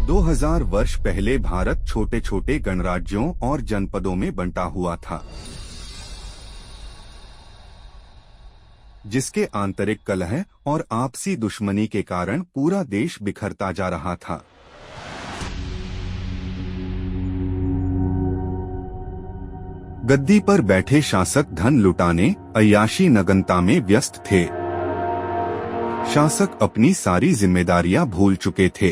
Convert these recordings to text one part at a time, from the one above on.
2000 वर्ष पहले भारत छोटे छोटे गणराज्यों और जनपदों में बंटा हुआ था, जिसके आंतरिक कलह और आपसी दुश्मनी के कारण पूरा देश बिखरता जा रहा था। गद्दी पर बैठे शासक धन लुटाने, अय्याशी नगनता में व्यस्त थे। शासक अपनी सारी जिम्मेदारियां भूल चुके थे,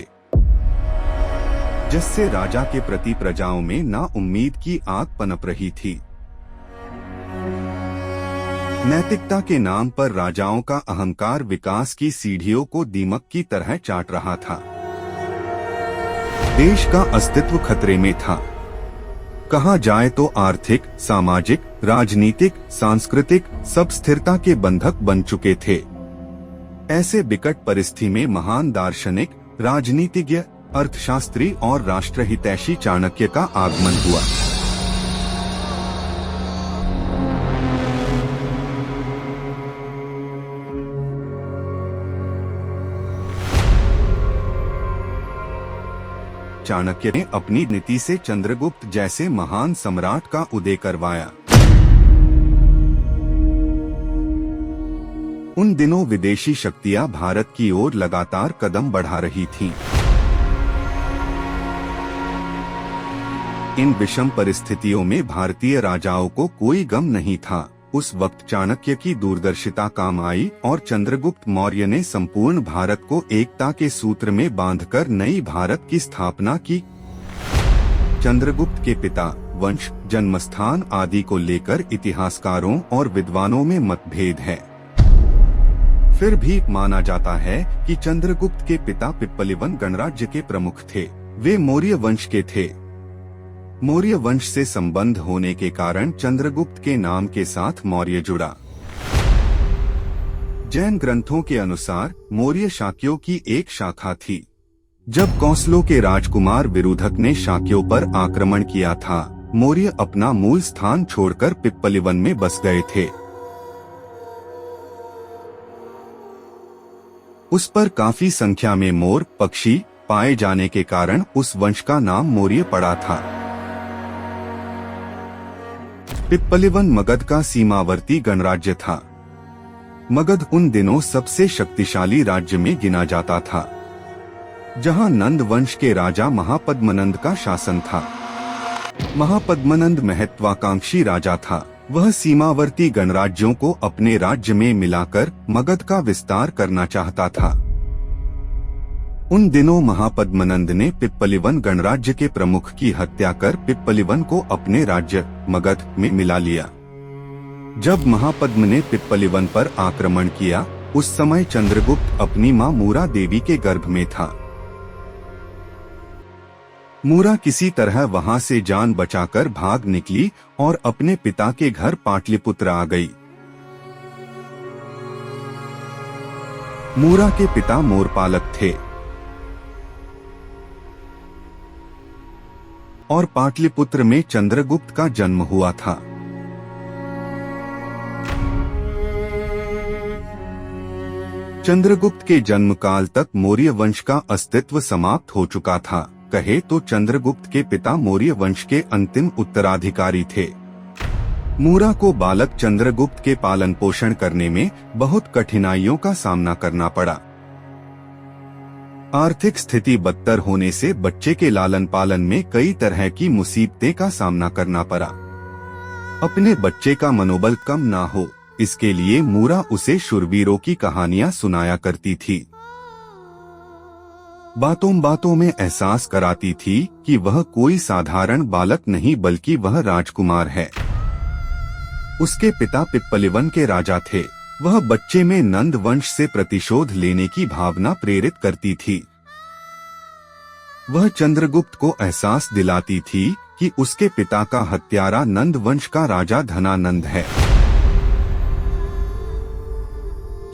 जिससे राजा के प्रति प्रजाओं में नाउम्मीद की आग पनप रही थी। नैतिकता के नाम पर राजाओं का अहंकार विकास की सीढ़ियों को दीमक की तरह चाट रहा था। देश का अस्तित्व खतरे में था। कहा जाए तो आर्थिक, सामाजिक, राजनीतिक, सांस्कृतिक सब स्थिरता के बंधक बन चुके थे। ऐसे विकट परिस्थिति में महान दार्शनिक, राजनीतिज्ञ, अर्थशास्त्री और राष्ट्रहितैषी चाणक्य का आगमन हुआ। चाणक्य ने अपनी नीति से चंद्रगुप्त जैसे महान सम्राट का उदय करवाया। उन दिनों विदेशी शक्तियां भारत की ओर लगातार कदम बढ़ा रही थीं। इन विषम परिस्थितियों में भारतीय राजाओं को कोई गम नहीं था। उस वक्त चाणक्य की दूरदर्शिता काम आई और चंद्रगुप्त मौर्य ने संपूर्ण भारत को एकता के सूत्र में बांधकर नई भारत की स्थापना की। चंद्रगुप्त के पिता, वंश, जन्मस्थान आदि को लेकर इतिहासकारों और विद्वानों में मतभेद है। फिर भी माना जाता है कि चंद्रगुप्त के पिता पिप्पलिवन गणराज्य के प्रमुख थे। वे मौर्य वंश के थे। मौर्य वंश से संबंध होने के कारण चंद्रगुप्त के नाम के साथ मौर्य जुड़ा। जैन ग्रंथों के अनुसार मौर्य शाक्यों की एक शाखा थी। जब कौसलों के राजकुमार विरुधक ने शाक्यों पर आक्रमण किया था, मौर्य अपना मूल स्थान छोड़कर पिप्पलिवन में बस गए थे। उस पर काफी संख्या में मोर, पक्षी पाए जाने के कारण उस वंश का नाम मौर्य पड़ा था। पिप्पलिवन मगध का सीमावर्ती गणराज्य था। मगध उन दिनों सबसे शक्तिशाली राज्य में गिना जाता था, जहां नंद वंश के राजा महापद्मनंद का शासन था। महापद्मनंद महत्वाकांक्षी राजा था। वह सीमावर्ती गणराज्यों को अपने राज्य में मिलाकर मगध का विस्तार करना चाहता था। उन दिनों महापद्मनंद ने पिप्पलिवन गणराज्य के प्रमुख की हत्या कर पिप्पलिवन को अपने राज्य मगध में मिला लिया। जब महापद्म ने पिप्पलिवन पर आक्रमण किया, उस समय चंद्रगुप्त अपनी मां मूरा देवी के गर्भ में था। मूरा किसी तरह वहां से जान बचाकर भाग निकली और अपने पिता के घर पाटलिपुत्र आ गई। मूरा के पिता मोरपालक थे और पाटलिपुत्र में चंद्रगुप्त का जन्म हुआ था। चंद्रगुप्त के जन्म काल तक मौर्य वंश का अस्तित्व समाप्त हो चुका था। कहे तो चंद्रगुप्त के पिता मौर्य वंश के अंतिम उत्तराधिकारी थे। मूरा को बालक चंद्रगुप्त के पालन पोषण करने में बहुत कठिनाइयों का सामना करना पड़ा। आर्थिक स्थिति बदतर होने से बच्चे के लालन पालन में कई तरह की मुसीबतें का सामना करना पड़ा। अपने बच्चे का मनोबल कम ना हो, इसके लिए मूरा उसे शूरवीरों की कहानियां सुनाया करती थी। बातों बातों में एहसास कराती थी कि वह कोई साधारण बालक नहीं बल्कि वह राजकुमार है। उसके पिता पिप्पलिवन के राजा थे। वह बच्चे में नंद वंश से प्रतिशोध लेने की भावना प्रेरित करती थी। वह चंद्रगुप्त को एहसास दिलाती थी कि उसके पिता का हत्यारा नंद वंश का राजा धनानंद है।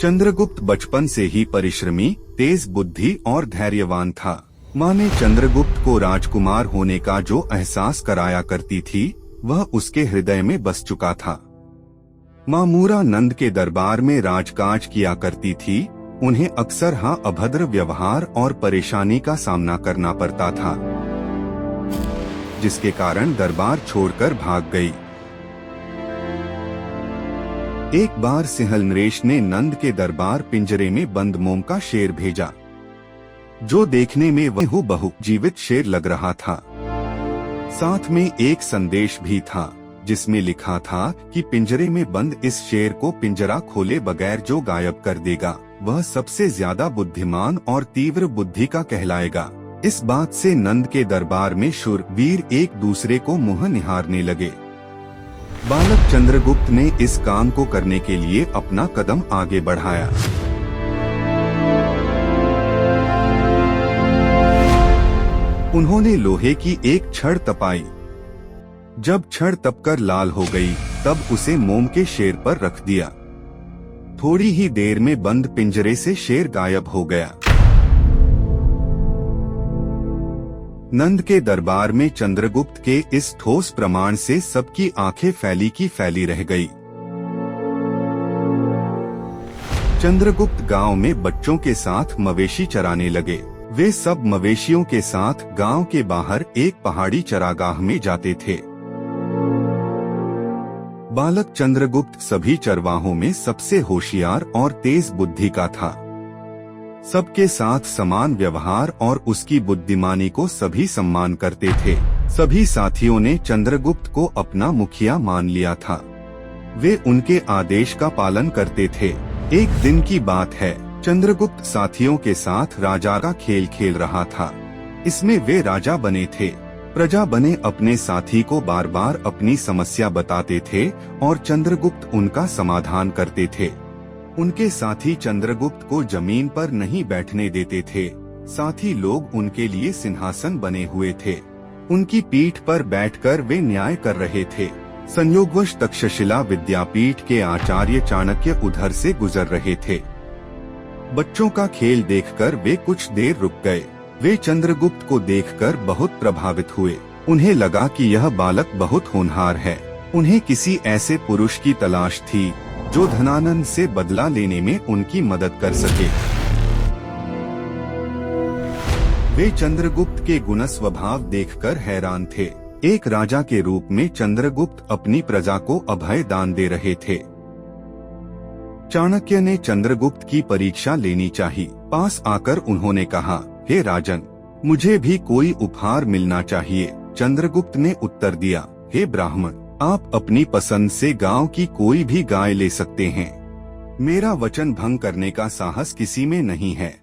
चंद्रगुप्त बचपन से ही परिश्रमी, तेज बुद्धि और धैर्यवान था। मां ने चंद्रगुप्त को राजकुमार होने का जो एहसास कराया करती थी, वह उसके हृदय में बस चुका था। मां मूरा नंद के दरबार में राजकाज किया करती थी उन्हें अक्सर अभद्र व्यवहार और परेशानी का सामना करना पड़ता था, जिसके कारण दरबार छोड़कर भाग गई। एक बार सिंहल नरेश ने नंद के दरबार पिंजरे में बंद मोम का शेर भेजा, जो देखने में हूबहू जीवित शेर लग रहा था। साथ में एक संदेश भी था, जिसमें लिखा था कि पिंजरे में बंद इस शेर को पिंजरा खोले बगैर जो गायब कर देगा, वह सबसे ज्यादा बुद्धिमान और तीव्र बुद्धि का कहलाएगा। इस बात से नंद के दरबार में शूर वीर एक दूसरे को मुंह निहारने लगे। बालक चंद्रगुप्त ने इस काम को करने के लिए अपना कदम आगे बढ़ाया। उन्होंने लोहे की एक छड़ तपाई। जब छड़ तपकर लाल हो गई, तब उसे मोम के शेर पर रख दिया। थोड़ी ही देर में बंद पिंजरे से शेर गायब हो गया। नंद के दरबार में चंद्रगुप्त के इस ठोस प्रमाण से सबकी आंखें फैली की फैली रह गई। चंद्रगुप्त गांव में बच्चों के साथ मवेशी चराने लगे। वे सब मवेशियों के साथ गांव के बाहर एक पहाड़ी चरागाह में जाते थे। बालक चंद्रगुप्त सभी चरवाहों में सबसे होशियार और तेज बुद्धि का था। सबके साथ समान व्यवहार और उसकी बुद्धिमानी को सभी सम्मान करते थे। सभी साथियों ने चंद्रगुप्त को अपना मुखिया मान लिया था। वे उनके आदेश का पालन करते थे। एक दिन की बात है, चंद्रगुप्त साथियों के साथ राजा का खेल खेल रहा था। इसमें वे राजा बने थे। प्रजा बने अपने साथी को बार बार अपनी समस्या बताते थे और चंद्रगुप्त उनका समाधान करते थे। उनके साथी चंद्रगुप्त को जमीन पर नहीं बैठने देते थे। साथी लोग उनके लिए सिंहासन बने हुए थे। उनकी पीठ पर बैठकर वे न्याय कर रहे थे। संयोगवश तक्षशिला विद्यापीठ के आचार्य चाणक्य उधर से गुजर रहे थे। बच्चों का खेल देखकर वे कुछ देर रुक गए। वे चंद्रगुप्त को देखकर बहुत प्रभावित हुए। उन्हें लगा कि यह बालक बहुत होनहार है। उन्हें किसी ऐसे पुरुष की तलाश थी जो धनानंद से बदला लेने में उनकी मदद कर सके। वे चंद्रगुप्त के गुण स्वभाव देखकर हैरान थे। एक राजा के रूप में चंद्रगुप्त अपनी प्रजा को अभय दान दे रहे थे। चाणक्य ने चंद्रगुप्त की परीक्षा लेनी चाहिए। पास आकर उन्होंने कहा, हे राजन, मुझे भी कोई उपहार मिलना चाहिए। चंद्रगुप्त ने उत्तर दिया, हे ब्राह्मण, आप अपनी पसंद से गांव की कोई भी गाय ले सकते हैं। मेरा वचन भंग करने का साहस किसी में नहीं है।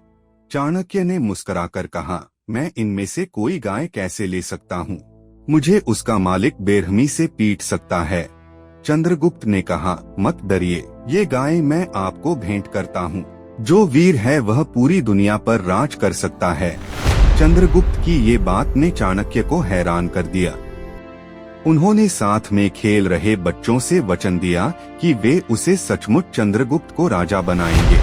चाणक्य ने मुस्कुराकर कहा, मैं इनमें से कोई गाय कैसे ले सकता हूँ? मुझे उसका मालिक बेरहमी से पीट सकता है। चंद्रगुप्त ने कहा, मत डरिए, ये गाय मैं आपको भेंट करता हूँ। जो वीर है वह पूरी दुनिया पर राज कर सकता है। चंद्रगुप्त की ये बात ने चाणक्य को हैरान कर दिया। उन्होंने साथ में खेल रहे बच्चों से वचन दिया कि वे उसे सचमुच चंद्रगुप्त को राजा बनाएंगे।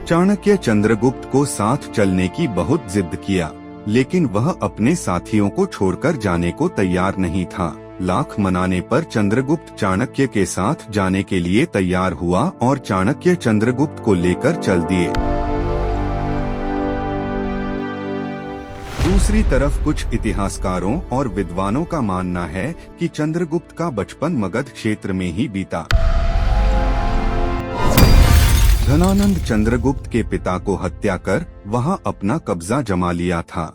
चाणक्य चंद्रगुप्त को साथ चलने की बहुत जिद किया, लेकिन वह अपने साथियों को छोड़कर जाने को तैयार नहीं था। लाख मनाने पर चंद्रगुप्त चाणक्य के साथ जाने के लिए तैयार हुआ और चाणक्य चंद्रगुप्त को लेकर चल दिए। दूसरी तरफ कुछ इतिहासकारों और विद्वानों का मानना है कि चंद्रगुप्त का बचपन मगध क्षेत्र में ही बीता। धनानंद चंद्रगुप्त के पिता को हत्या कर वहां अपना कब्जा जमा लिया था।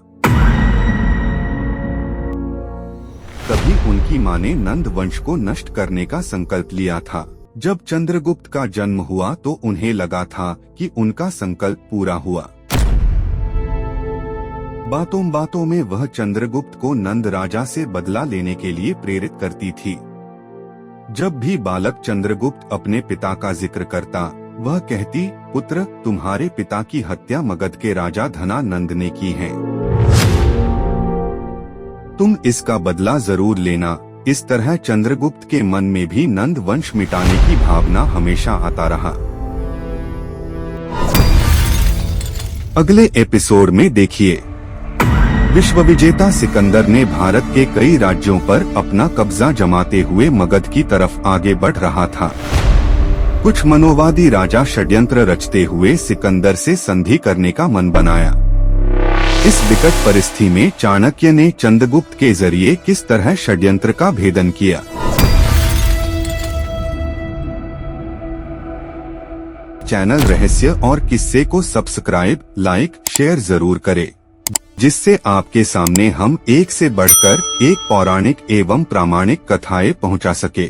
तभी उनकी मां ने नंद वंश को नष्ट करने का संकल्प लिया था। जब चंद्रगुप्त का जन्म हुआ तो उन्हें लगा था कि उनका संकल्प पूरा हुआ। बातों बातों में वह चंद्रगुप्त को नंद राजा से बदला लेने के लिए प्रेरित करती थी। जब भी बालक चंद्रगुप्त अपने पिता का जिक्र करता, वह कहती, पुत्र, तुम्हारे पिता की हत्या मगध के राजा धनानंद ने की है। तुम इसका बदला जरूर लेना। इस तरह चंद्रगुप्त के मन में भी नंद वंश मिटाने की भावना हमेशा आता रहा। अगले एपिसोड में देखिए, विश्व विजेता सिकंदर ने भारत के कई राज्यों पर अपना कब्जा जमाते हुए मगध की तरफ आगे बढ़ रहा था। कुछ मनोवादी राजा षड्यंत्र रचते हुए सिकंदर से संधि करने का मन बनाया। इस विकट परिस्थिति में चाणक्य ने चंद्रगुप्त के जरिए किस तरह षड्यंत्र का भेदन किया। चैनल रहस्य और किस्से को सब्सक्राइब, लाइक, शेयर जरूर करें, जिससे आपके सामने हम एक से बढ़कर एक पौराणिक एवं प्रामाणिक कथाएं पहुंचा सके।